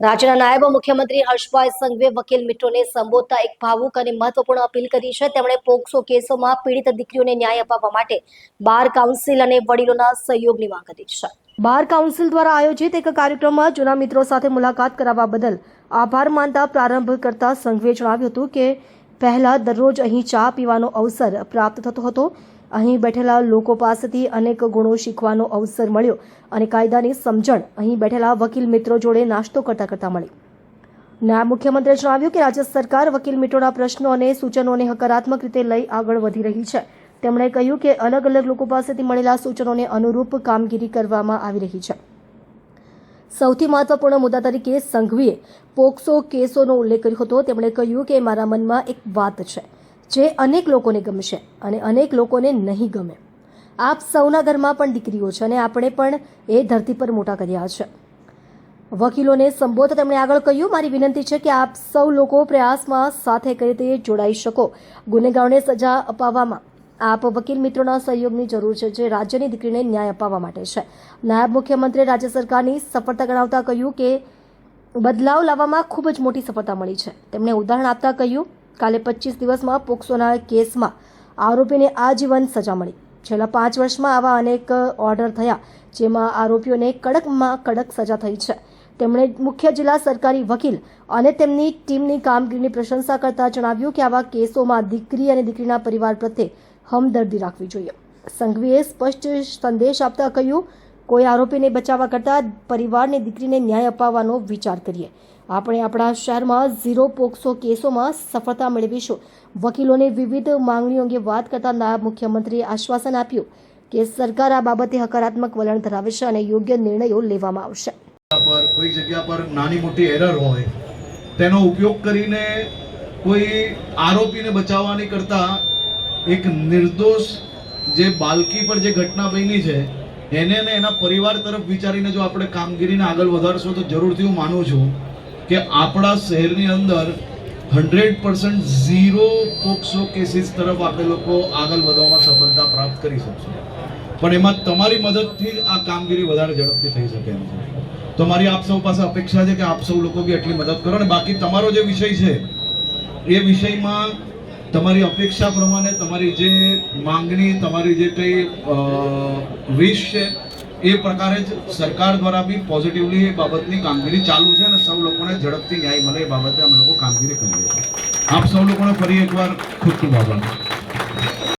રાજ્યના નાયબ મુખ્યમંત્રી હર્ષભાઈ સંઘવીએ વકીલ મિત્રોને સંબોધતા એક ભાવુક અને મહત્વપૂર્ણ અપીલ કરી છે। તેમણે પોક્સો કેસોમાં પીડિત દીકરીઓને ન્યાય અપાવવા માટે બાર કાઉન્સિલ અને વડીલોના સહયોગની માંગ કરી છે। બાર કાઉન્સિલ દ્વારા આયોજિત એક કાર્યક્રમમાં જૂના મિત્રો સાથે મુલાકાત કરાવવા બદલ આભાર માનતા પ્રારંભ કરતા સંઘવીએ જણાવ્યું હતું કે પહેલા દરરોજ અહીં ચા પીવાનો અવસર પ્રાપ્ત થતો હતો। અહીં બેઠેલા લોકો પાસેથી અનેક ગુણો શીખવાનો અવસર મળ્યો અને કાયદાની સમજણ અહીં બેઠેલા વકીલ મિત્રો જોડે નાસ્તો કરતા મળી। નાયબ મુખ્યમંત્રીએ જણાવ્યું કે રાજ્ય સરકાર વકીલ મિત્રોના પ્રશ્નો અને સૂચનોને હકારાત્મક રીતે લઈ આગળ વધી રહી છે। તેમણે કહ્યું કે અલગ અલગ લોકો પાસેથી મળેલા સૂચનોને અનુરૂપ કામગીરી કરવામાં આવી રહી છે। સૌથી મહત્વપૂર્ણ મુદ્દા તરીકે સંઘવીએ પોક્સો કેસોનો ઉલ્લેખ કર્યો હતો। તેમણે કહ્યું કે મારા મનમાં એક વાત છે જે અનેક લોકોને ગમશે અને અનેક લોકોને નહીં ગમે। આપ સૌના ઘરમાં પણ દીકરીઓ છે અને આપણે પણ એ ધરતી પર મોટા કર્યા છે। વકીલોને સંબોધતા તેમણે આગળ કહ્યું, મારી વિનંતી છે કે આપ સૌ લોકો પ્રયાસમાં સાથે કઈ રીતે જોડાઈ શકો। ગુનેગારોને સજા અપાવવામાં આપ વકીલ મિત્રોના સહયોગની જરૂર છે જે રાજ્યની દીકરીને ન્યાય અપાવવા માટે છે। નાયબ મુખ્યમંત્રીએ રાજ્ય સરકારની સફળતા ગણાવતા કહ્યું કે બદલાવ લાવવામાં ખૂબ જ મોટી સફળતા મળી છે। તેમણે ઉદાહરણ આપતા કહ્યું, કાલે 25 દિવસમાં પોક્સોના કેસમાં આરોપીને આજીવન સજા મળી। છેલ્લા 5 વર્ષમાં આવા અનેક ઓર્ડર થયા જેમાં આરોપીઓને કડકમાં કડક સજા થઈ છે। તેમણે મુખ્ય જિલ્લા સરકારી વકીલ અને તેમની ટીમની કામગીરીની પ્રશંસા કરતા જણાવ્યું કે આવા કેસોમાં દીકરી અને દીકરીના પરિવાર પ્રત્યે હમદર્દી રાખવી જોઈએ। સંઘવીએ સ્પષ્ટ સંદેશ આપતા કહ્યું, કોઈ આરોપીને બચાવવા કરતાં પરિવારની દીકરીને ન્યાય અપાવવાનો વિચાર કરીએ। આપણે આપણા શહેરમાં 0 પોક્સો કેસોમાં સફળતા મેળવીશું। વકીલોને વિવિધ માંગણીઓ અંગે વાત કરતા નાયબ મુખ્યમંત્રીએ આશ્વાસન આપ્યું કે સરકાર આ બાબતે હકારાત્મક વલણ ધરાવે છે અને યોગ્ય નિર્ણયો લેવામાં આવશે। કોઈ જગ્યા પર નાની મોટી એરર હોય તેનો ઉપયોગ કરીને કોઈ આરોપીને બચાવવાની કરતા એક નિર્દોષ જે બાળકી પર જે ઘટના બની છે એને અને એના પરિવાર તરફ વિચારીને જો આપણે કામગીરીને આગળ વધારશું તો જરૂરથી હું માનું છું કે આપણા શહેરની અંદર 100% 0 પોક્સો કેસીસ તરફ આપણે લોકો આગળ વધવામાં સફળતા પ્રાપ્ત કરી શકશું। પણ એમાં તમારી મદદથી આ કામગીરી વધારે ઝડપથી થઈ શકે એમ છે। તો મારી આપ સૌ પાસે અપેક્ષા છે કે આપ સૌ લોકો બી એટલી મદદ કરો અને બાકી તમારો જે વિષય છે એ વિષયમાં તમારી અપેક્ષા પ્રમાણે તમારી જે માંગણી તમારી જે કંઈ વિશ છે એ પ્રકારે જ સરકાર દ્વારા બી પોઝિટિવલી એ બાબતની કામગીરી ચાલુ છે અને સૌ લોકોને ઝડપથી ન્યાય મળે એ બાબતે અમે લોકો કામગીરી કરીએ છીએ। આપ સૌ લોકોને ફરી એકવાર ખૂબ ખૂબ આભાર।